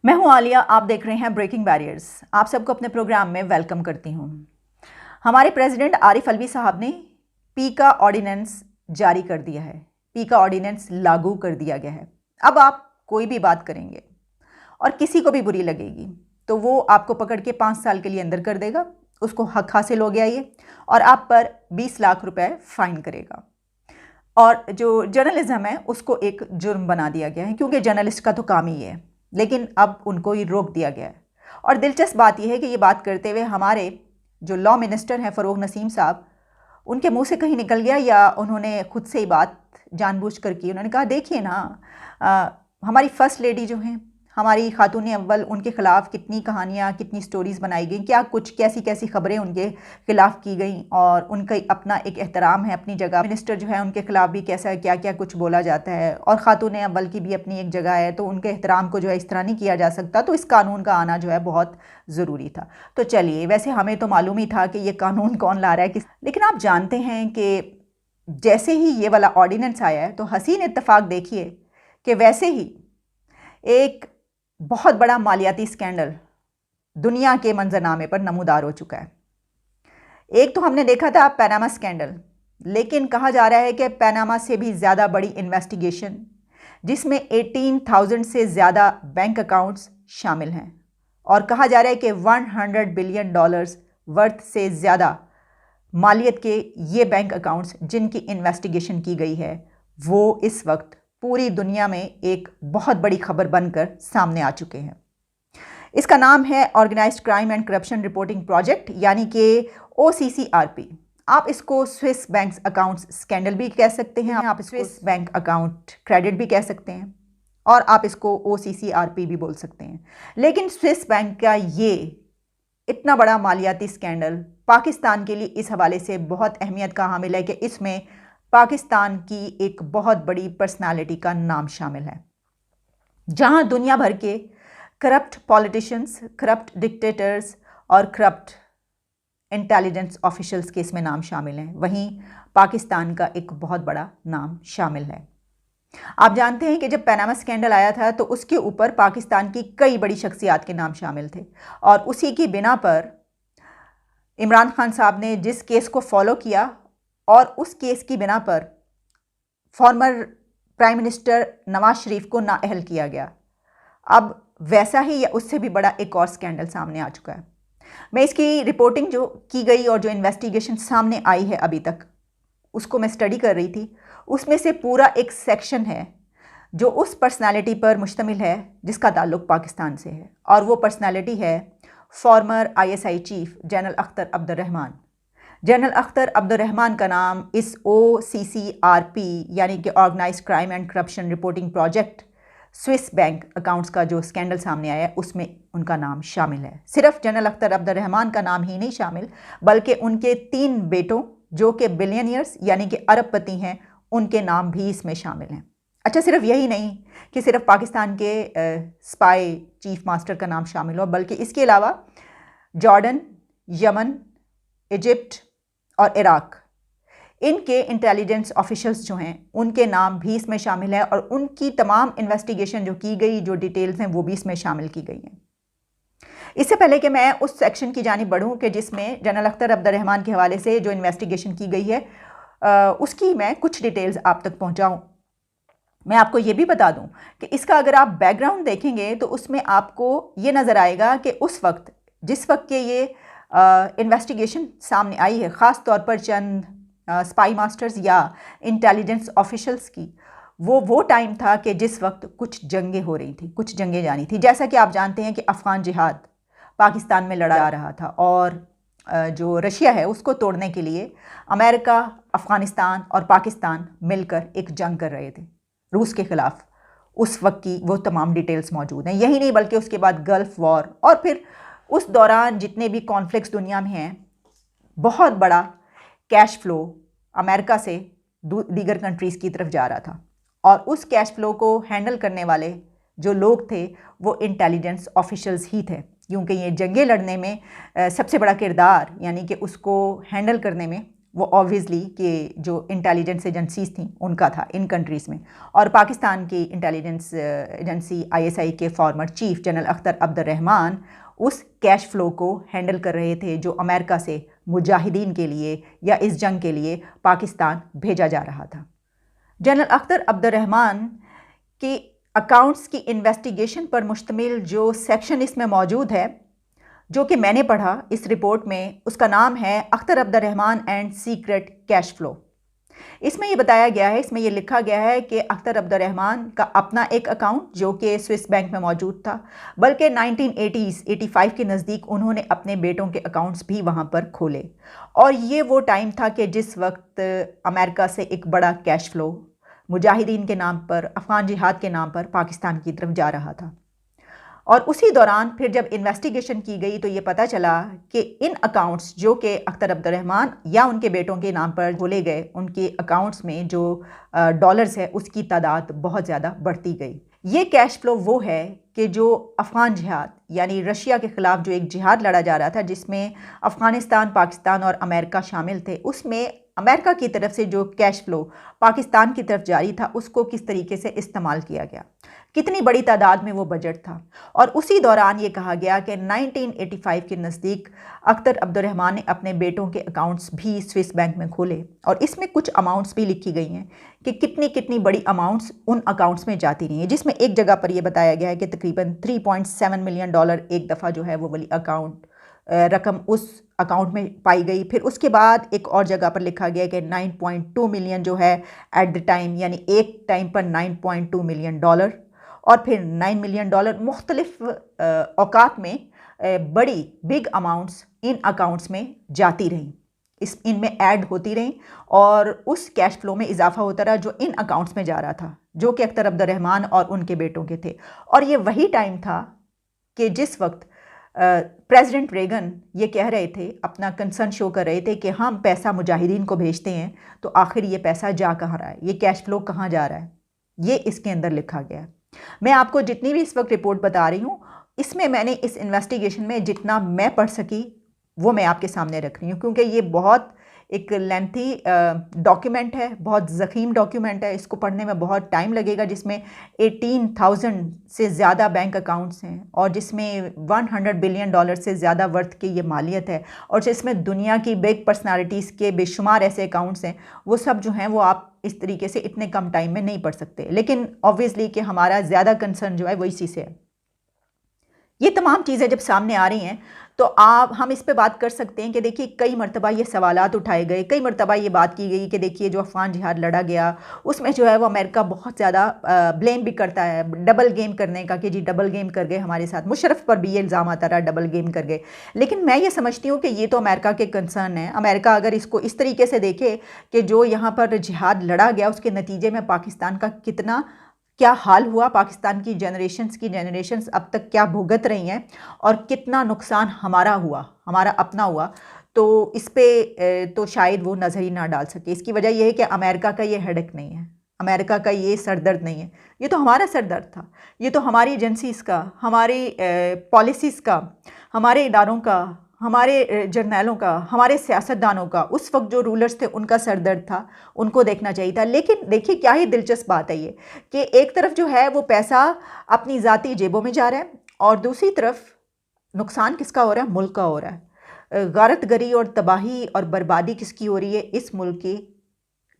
मैं हूं आलिया। आप देख रहे हैं ब्रेकिंग बैरियर्स। आप सबको अपने प्रोग्राम में वेलकम करती हूं। हमारे प्रेसिडेंट आरिफ अलवी साहब ने पी का ऑर्डिनेंस जारी कर दिया है। पी का ऑर्डिनेंस लागू कर दिया गया है। अब आप कोई भी बात करेंगे और किसी को भी बुरी लगेगी तो वो आपको पकड़ के 5 साल के लिए अंदर कर देगा। उसको हक हासिल हो गया ये, और आप पर 20 लाख रुपए फाइन करेगा। और जो जर्नलिज्म है उसको एक जुर्म बना दिया गया है, क्योंकि जर्नलिस्ट का तो काम ही है। लेकिन अब उनको ये रोक दिया गया है। और दिलचस्प बात यह है कि ये बात करते हुए हमारे जो लॉ मिनिस्टर हैं फ़रोग नसीम साहब, उनके मुंह से कहीं निकल गया या उन्होंने खुद से ही बात जानबूझकर की। उन्होंने कहा देखिए ना, हमारी फर्स्ट लेडी जो हैं, हमारी खातून अव्वल, उनके ख़िलाफ़ कितनी कहानियाँ, कितनी स्टोरीज़ बनाई गई, क्या कुछ कैसी कैसी ख़बरें उनके ख़िलाफ़ की गई, और उनका अपना एक एहतराम है अपनी जगह। मिनिस्टर जो है उनके ख़िलाफ़ भी कैसा क्या क्या कुछ बोला जाता है, और खातून अव्वल की भी अपनी एक जगह है, तो उनके एहतराम को जो है इस तरह नहीं किया जा सकता। तो इस कानून का आना जो है बहुत ज़रूरी था। तो चलिए, वैसे हमें तो मालूम ही था कि ये कानून कौन ला रहा है लेकिन आप जानते हैं कि जैसे ही ये वाला ऑर्डिनेंस आया है तो हसीन इत्तेफाक देखिए कि वैसे ही एक बहुत बड़ा मालियाती स्कैंडल दुनिया के मंजरनामे पर नमूदार हो चुका है। एक तो हमने देखा था पैनामा स्कैंडल, लेकिन कहा जा रहा है कि पैनामा से भी ज़्यादा बड़ी इन्वेस्टिगेशन, जिसमें 18,000 से ज़्यादा बैंक अकाउंट्स शामिल हैं, और कहा जा रहा है कि $100 बिलियन वर्थ से ज़्यादा मालियत के ये बैंक अकाउंट्स जिनकी इन्वेस्टिगेशन की गई है, वो इस वक्त पूरी दुनिया में एक बहुत बड़ी खबर बनकर सामने आ चुके हैं। इसका नाम है organised crime and corruption reporting project, यानी कि OCCRP। आप इसको स्विस बैंक अकाउंट्स स्कैंडल भी कह सकते हैं, आप स्विस बैंक अकाउंट क्रेडिट भी कह सकते हैं, और आप इसको OCCRP भी बोल सकते हैं। लेकिन स्विस बैंक का ये इतना बड़ा मालियाती स्कैंडल पाकिस्तान के लिए इस हवाले से बहुत अहमियत का हामिल है कि इसमें पाकिस्तान की एक बहुत बड़ी पर्सनालिटी का नाम शामिल है। जहां दुनिया भर के करप्ट पॉलिटिशियंस, करप्ट डिक्टेटर्स और करप्ट इंटेलिजेंस ऑफिशियल्स के इसमें नाम शामिल हैं, वहीं पाकिस्तान का एक बहुत बड़ा नाम शामिल है। आप जानते हैं कि जब पैनामा स्कैंडल आया था तो उसके ऊपर पाकिस्तान की कई बड़ी शख्सियात के नाम शामिल थे, और उसी की बिना पर इमरान खान साहब ने जिस केस को फॉलो किया, और उस केस की बिना पर former prime minister Nawaz Sharif को नाअहल किया गया। अब वैसा ही या उससे भी बड़ा एक और स्कैंडल सामने आ चुका है। मैं इसकी रिपोर्टिंग जो की गई और जो इन्वेस्टिगेशन सामने आई है अभी तक, उसको मैं स्टडी कर रही थी। उसमें से पूरा एक सेक्शन है जो उस पर्सनालिटी पर मुश्तमिल है जिसका ताल्लुक़ पाकिस्तान से है, और वो पर्सनालिटी है former ISI chief general Akhtar Abdurrahman. General Akhtar Abdurrahman का नाम इस OCCRP यानी कि organised crime and corruption reporting project Swiss bank accounts का जो स्कैंडल सामने आया है उसमें उनका नाम शामिल है। सिर्फ जनरल अख्तर अब्दुर्रहमान का नाम ही नहीं शामिल, बल्कि उनके 3 बेटों जो कि बिलियनियर्स यानी कि अरबपति हैं, उनके नाम भी इसमें शामिल हैं। अच्छा, सिर्फ यही नहीं कि सिर्फ पाकिस्तान के स्पाई चीफ मास्टर का नाम शामिल हो, बल्कि इसके अलावा जॉर्डन, यमन, इजिप्ट और इराक, इनके इंटेलिजेंस ऑफिशियल्स जो हैं उनके नाम भी इसमें शामिल है, और उनकी तमाम इन्वेस्टिगेशन जो की गई, जो डिटेल्स हैं, वो भी इसमें शामिल की गई हैं। इससे पहले कि मैं उस सेक्शन की जानिब बढ़ूं कि जिसमें जनरल अख्तर अब्दुर्रहमान के हवाले से जो इन्वेस्टिगेशन की गई है, उसकी मैं कुछ डिटेल्स आप तक पहुंचाऊं, मैं आपको ये भी बता दूं कि इसका अगर आप बैकग्राउंड देखेंगे तो उसमें आपको ये नज़र आएगा कि उस वक्त, जिस वक्त के ये इन्वेस्टिगेशन सामने आई है, ख़ास तौर पर चंद स्पाई मास्टर्स या इंटेलिजेंस ऑफिशियल्स की, वो टाइम था कि जिस वक्त कुछ जंगें हो रही थी, कुछ जंगें जानी थी। जैसा कि आप जानते हैं कि अफ़गान जिहाद पाकिस्तान में लड़ा जा रहा था, और जो रशिया है उसको तोड़ने के लिए अमेरिका, अफ़गानिस्तान और पाकिस्तान मिलकर एक जंग कर रहे थे रूस के ख़िलाफ़। उस वक्त की वो तमाम डिटेल्स मौजूद हैं। यही नहीं बल्कि उसके बाद गल्फ़ वॉर, और फिर उस दौरान जितने भी कॉन्फ्लिक्ट्स दुनिया में हैं, बहुत बड़ा कैश फ़्लो अमेरिका से दीगर कंट्रीज़ की तरफ जा रहा था, और उस कैश फ़्लो को हैंडल करने वाले जो लोग थे वो इंटेलिजेंस ऑफिशियल्स ही थे, क्योंकि ये जंगें लड़ने में सबसे बड़ा किरदार यानी कि उसको हैंडल करने में वो ऑब्वियसली कि जो इंटेलिजेंस एजेंसीज थी उनका था इन कंट्रीज़ में। और पाकिस्तान की इंटेलिजेंस एजेंसी ISI के former chief general Akhtar Abdurrahman उस कैश फ्लो को हैंडल कर रहे थे जो अमेरिका से मुजाहिदीन के लिए या इस जंग के लिए पाकिस्तान भेजा जा रहा था। जनरल अख्तर अब्दुर्रहमान के अकाउंट्स की इन्वेस्टिगेशन पर मुश्तमिल जो सेक्शन इसमें मौजूद है, जो कि मैंने पढ़ा इस रिपोर्ट में, उसका नाम है Akhtar Abdurrahman and secret cash flow. इसमें ये बताया गया है, इसमें ये लिखा गया है कि अख्तर अब्दुर्रहमान का अपना एक अकाउंट जो कि स्विस बैंक में मौजूद था, बल्कि 1980s 85 के नज़दीक उन्होंने अपने बेटों के अकाउंट्स भी वहाँ पर खोले। और ये वो टाइम था कि जिस वक्त अमेरिका से एक बड़ा कैश फ्लो मुजाहिदीन के नाम पर, अफ़गान जिहाद के नाम पर पाकिस्तान की तरफ जा रहा था। और उसी दौरान फिर जब इन्वेस्टिगेशन की गई तो ये पता चला कि इन अकाउंट्स जो कि अख्तर अब्दुर्रहमान या उनके बेटों के नाम पर खोले गए, उनके अकाउंट्स में जो डॉलर्स है उसकी तादाद बहुत ज़्यादा बढ़ती गई। ये कैश फ्लो वो है कि जो अफ़गान जिहाद यानी रशिया के ख़िलाफ़ जो एक जिहाद लड़ा जा रहा था जिसमें अफ़गानिस्तान, पाकिस्तान और अमेरिका शामिल थे, उसमें अमेरिका की तरफ से जो कैश फ्लो पाकिस्तान की तरफ जारी था उसको किस तरीके से इस्तेमाल किया गया, कितनी बड़ी तादाद में वो बजट था। और उसी दौरान ये कहा गया कि 1985 के नज़दीक अख्तर अब्दुर्रहमान ने अपने बेटों के अकाउंट्स भी स्विस बैंक में खोले और इसमें कुछ अमाउंट्स भी लिखी गई हैं कि कितनी कितनी बड़ी अमाउंट्स उन अकाउंट्स में जाती रही हैं, जिसमें एक जगह पर यह बताया गया है कि तकरीबन $3.7 मिलियन एक दफ़ा जो है वो वाली रकम उस अकाउंट में पाई गई। फिर उसके बाद एक और जगह पर लिखा गया कि 9.2 मिलियन जो है एट द टाइम, यानी एक टाइम पर $9.2 मिलियन, और फिर $9 मिलियन मुख्तलिफ औकात में बड़ी बिग अमाउंट्स इन अकाउंट्स में जाती रहीं, इनमें ऐड होती रहीं और उस कैश फ्लो में इजाफा होता रहा जो इन अकाउंट्स में जा रहा था, जो कि अख्तर अब्दुर्रहमान और उनके बेटों के थे। और ये वही टाइम था कि जिस वक्त प्रेसिडेंट रेगन ये कह रहे थे, अपना कंसर्न शो कर रहे थे कि हम पैसा मुजाहिदीन को भेजते हैं तो आखिर ये पैसा जा कहाँ रहा है, ये कैश फ्लो कहाँ जा रहा है, ये इसके अंदर लिखा गया है। मैं आपको जितनी भी इस वक्त रिपोर्ट बता रही हूँ, इसमें मैंने इस इन्वेस्टिगेशन में जितना मैं पढ़ सकी वो मैं आपके सामने रख रही हूँ, क्योंकि ये बहुत एक लेंथी डॉक्यूमेंट है, बहुत ज़ख़ीम डॉक्यूमेंट है, इसको पढ़ने में बहुत टाइम लगेगा, जिसमें 18,000 से ज़्यादा बैंक अकाउंट्स हैं और जिसमें $100 बिलियन से ज़्यादा वर्थ की ये मालियत है और जिसमें दुनिया की बिग पर्सनालिटीज़ के बेशुमार ऐसे अकाउंट्स हैं। वो सब जो हैं वो आप इस तरीके से इतने कम टाइम में नहीं पढ़ सकते, लेकिन ऑब्वियसली कि हमारा ज़्यादा कंसर्न जो है वो इसी से है। ये तमाम चीज़ें जब सामने आ रही हैं तो हम इस पे बात कर सकते हैं कि देखिए कई मरतबा ये सवालात उठाए गए, कई मरतबा ये बात की गई कि देखिए जो अफ़गान जिहाद लड़ा गया उसमें जो है वो अमेरिका बहुत ज़्यादा ब्लेम भी करता है डबल गेम करने का, कि जी डबल गेम कर गए हमारे साथ। मुशर्रफ पर भी ये इल्ज़ाम आता रहा डबल गेम कर गए, लेकिन मैं ये समझती हूँ कि ये तो अमेरिका के कंसर्न है। अमेरिका अगर इसको इस तरीके से देखे कि जो यहाँ पर जिहाद लड़ा गया उसके नतीजे में पाकिस्तान का क्या हाल हुआ, पाकिस्तान की जनरेशन्स अब तक क्या भुगत रही हैं और कितना नुकसान हमारा हुआ, हमारा अपना हुआ, तो इस पे तो शायद वो नज़र ही ना डाल सके। इसकी वजह यह है कि अमेरिका का ये हेडेक नहीं है, अमेरिका का ये सरदर्द नहीं है, ये तो हमारा सरदर्द था। ये तो हमारी एजेंसीज़ का, हमारी पॉलिसीज़ का, हमारे इदारों का, हमारे जर्नैलों का, हमारे सियासतदानों का, उस वक्त जो रूलर्स थे उनका सरदर्द था, उनको देखना चाहिए था। लेकिन देखिए क्या ही दिलचस्प बात है ये कि एक तरफ जो है वो पैसा अपनी ज़ाती जेबों में जा रहा है और दूसरी तरफ नुकसान किसका हो रहा है, मुल्क का हो रहा है। गारतगरी और तबाही और बर्बादी किसकी हो रही है, इस मुल्क के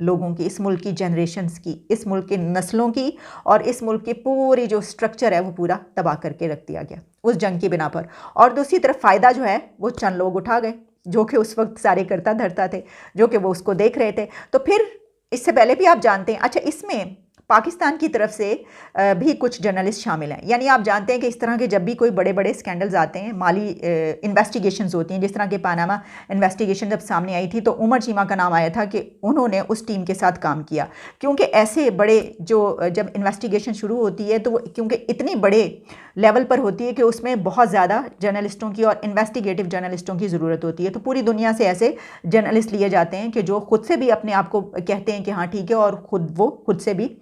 लोगों की, इस मुल्क की जनरेशन्स की, इस मुल्क की नस्लों की, और इस मुल्क की पूरी जो स्ट्रक्चर है वो पूरा तबाह करके रख दिया गया उस जंग की बिना पर। और दूसरी तरफ फ़ायदा जो है वो चंद लोग उठा गए जो कि उस वक्त सारे करता धरता थे, जो कि वो उसको देख रहे थे। तो फिर इससे पहले भी आप जानते हैं, अच्छा इसमें पाकिस्तान की तरफ से भी कुछ जर्नलिस्ट शामिल हैं। यानी आप जानते हैं कि इस तरह के जब भी कोई बड़े बड़े स्कैंडल्स आते हैं, माली इन्वेस्टिगेशंस होती हैं, जिस तरह के पानामा इन्वेस्टिगेशन जब सामने आई थी तो उमर चीमा का नाम आया था कि उन्होंने उस टीम के साथ काम किया, क्योंकि ऐसे बड़े जो जब इन्वेस्टिगेशन शुरू होती है तो क्योंकि इतने बड़े लेवल पर होती है कि उसमें बहुत ज़्यादा जर्नलिस्टों की और इन्वेस्टिगेटिव जर्नलिस्टों की ज़रूरत होती है। तो पूरी दुनिया से ऐसे जर्नलिस्ट लिए जाते हैं कि जो खुद से भी अपने आप को कहते हैं कि हाँ ठीक है, और खुद से भी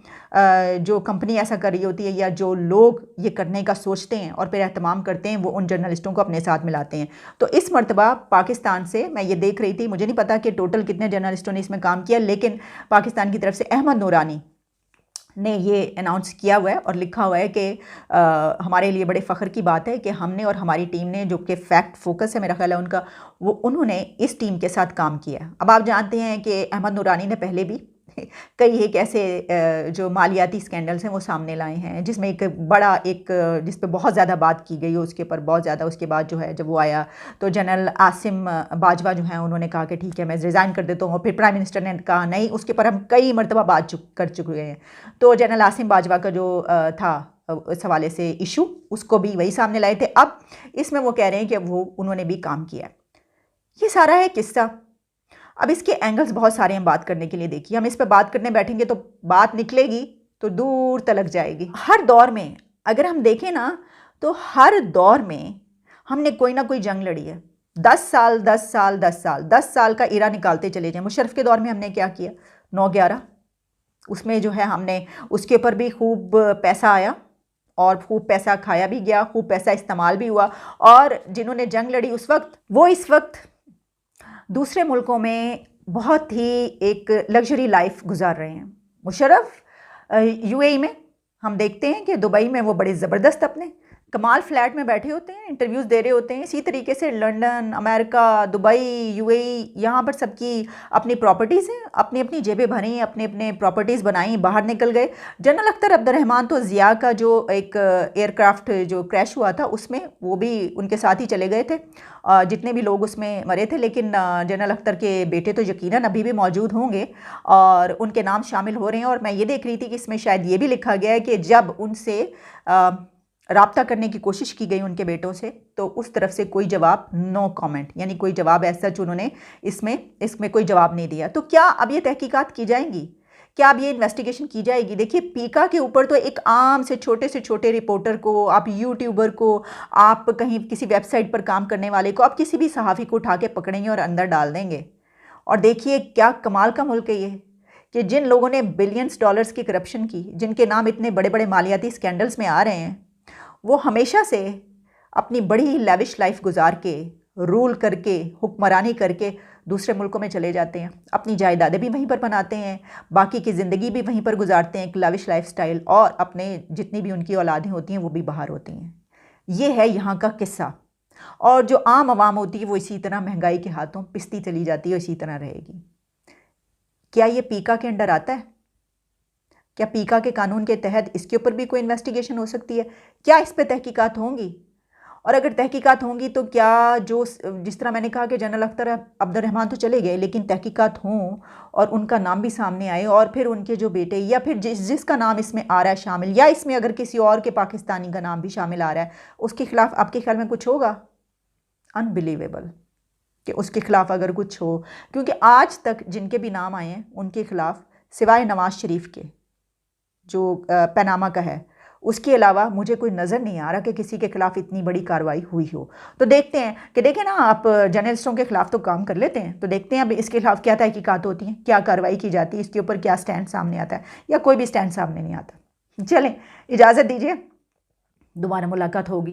जो कंपनी ऐसा कर रही होती है या जो लोग ये करने का सोचते हैं और फिर एहतमाम करते हैं, वो उन जर्नलिस्टों को अपने साथ मिलाते हैं। तो इस मरतबा पाकिस्तान से मैं ये देख रही थी, मुझे नहीं पता कि टोटल कितने जर्नलिस्टों ने इसमें काम किया, लेकिन पाकिस्तान की तरफ से अहमद नूरानी ने ये अनाउंस किया हुआ है और लिखा हुआ है कि हमारे लिए बड़े फ़ख्र की बात है कि हमने और हमारी टीम ने, जो कि फैक्ट फोकस है मेरा ख्याल है उनका, वो उन्होंने इस टीम के साथ काम किया। अब आप जानते हैं कि अहमद नूरानी ने पहले भी कई एक ऐसे जो मालियाती स्कैंडल्स हैं वो सामने लाए हैं, जिसमें जिस पे बहुत ज़्यादा बात की गई, उसके ऊपर बहुत ज़्यादा, उसके बाद जो है जब वो आया तो जनरल आसिम बाजवा जो हैं उन्होंने कहा कि ठीक है मैं रिज़ाइन कर देता हूँ, फिर प्राइम मिनिस्टर ने कहा नहीं, उसके ऊपर हम कई मरतबा बात कर चुके हैं। तो जनरल आसिम बाजवा का जो था इस हवाले से इशू, उसको भी वही सामने लाए थे। अब इसमें वो कह रहे हैं कि उन्होंने भी काम किया। ये सारा है किस्सा। अब इसके एंगल्स बहुत सारे हैं बात करने के लिए। देखिए, हम इस पर बात करने बैठेंगे तो बात निकलेगी तो दूर तलक जाएगी। हर दौर में अगर हम देखें ना, तो हर दौर में हमने कोई ना कोई जंग लड़ी है। 10 साल 10 साल 10 साल 10 साल का इरा निकालते चले जाएं। मुशर्रफ के दौर में हमने क्या किया, 9/11, उसमें जो है हमने उसके ऊपर भी खूब पैसा आया और खूब पैसा खाया भी गया, खूब पैसा इस्तेमाल भी हुआ। और जिन्होंने जंग लड़ी उस वक्त, वो इस वक्त दूसरे मुल्कों में बहुत ही एक लग्जरी लाइफ गुजार रहे हैं। मुशर्रफ यूएई में, हम देखते हैं कि दुबई में वो बड़े ज़बरदस्त अपने कमाल फ्लैट में बैठे होते हैं, इंटरव्यूज़ दे रहे होते हैं। इसी तरीके से लंदन, अमेरिका, दुबई, यूएई, यहाँ पर सबकी अपनी प्रॉपर्टीज़ हैं, अपनी अपनी जेबें भरी, अपने अपने प्रॉपर्टीज़ बनाई, बाहर निकल गए। जनरल अख्तर अब्दुर्रहमान तो ज़िया का जो एक एयरक्राफ्ट जो क्रैश हुआ था उसमें वो भी उनके साथ ही चले गए थे, जितने भी लोग उसमें मरे थे। लेकिन जनरल अख्तर के बेटे तो यकीनन अभी भी मौजूद होंगे और उनके नाम शामिल हो रहे हैं। और मैं ये देख रही थी कि इसमें शायद ये भी लिखा गया है कि जब उनसे राब्ता करने की कोशिश की गई उनके बेटों से, तो उस तरफ से कोई जवाब, नो कमेंट, यानी कोई जवाब ऐसा जो उन्होंने इसमें कोई जवाब नहीं दिया। तो क्या अब ये तहकीकात की जाएंगी? क्या अब ये इन्वेस्टिगेशन की जाएगी? देखिए, पीका के ऊपर तो एक आम से छोटे रिपोर्टर को, आप यूट्यूबर को, आप कहीं किसी वेबसाइट पर काम करने वाले को, आप किसी भी सहाफ़ी को उठा के पकड़ेंगे और अंदर डाल देंगे। और देखिए क्या कमाल का मुल्क है ये, कि जिन लोगों ने बिलियंस डॉलर्स की करप्शन की, जिनके नाम इतने बड़े बड़े मालियाती स्कैंडल्स में आ रहे हैं, वो हमेशा से अपनी बड़ी ही लेविश लाइफ गुजार के, रूल करके, हुक्मरानी करके दूसरे मुल्कों में चले जाते हैं, अपनी जायदादें भी वहीं पर बनाते हैं, बाकी की ज़िंदगी भी वहीं पर गुजारते हैं, एक लेविश लाइफ स्टाइल, और अपने जितनी भी उनकी औलादें होती हैं वो भी बाहर होती हैं। ये है यहाँ का किस्सा। और जो आम आवाम होती है वो इसी तरह महंगाई के हाथों पिसती चली जाती है, इसी तरह रहेगी। क्या ये पीका के अंडर आता है? क्या पीका के कानून के तहत इसके ऊपर भी कोई इन्वेस्टिगेशन हो सकती है? क्या इस पे तहकीकात होंगी? और अगर तहकीकात होंगी तो क्या जिस तरह मैंने कहा कि जनरल अख्तर अब्दुर्रहमान तो चले गए, लेकिन तहकीकात हों और उनका नाम भी सामने आए, और फिर उनके जो बेटे या फिर जिसका नाम इसमें आ रहा है शामिल, या इसमें अगर किसी और के पाकिस्तानी का नाम भी शामिल आ रहा है, उसके खिलाफ आपके ख्याल में कुछ होगा? अनबिलीवेबल कि उसके खिलाफ अगर कुछ हो, क्योंकि आज तक जिनके भी नाम आए हैं उनके खिलाफ, सिवाय नवाज शरीफ के जो पनामा का है, उसके अलावा मुझे कोई नज़र नहीं आ रहा कि किसी के खिलाफ इतनी बड़ी कार्रवाई हुई हो। तो देखते हैं कि, देखें ना, आप जर्नलिस्टों के खिलाफ तो काम कर लेते हैं, तो देखते हैं अब इसके खिलाफ क्या तहकीकात होती हैं, क्या कार्रवाई की जाती है, इसके ऊपर क्या स्टैंड सामने आता है, या कोई भी स्टैंड सामने नहीं आता। चलें, इजाज़त दीजिए, दोबारा मुलाकात होगी।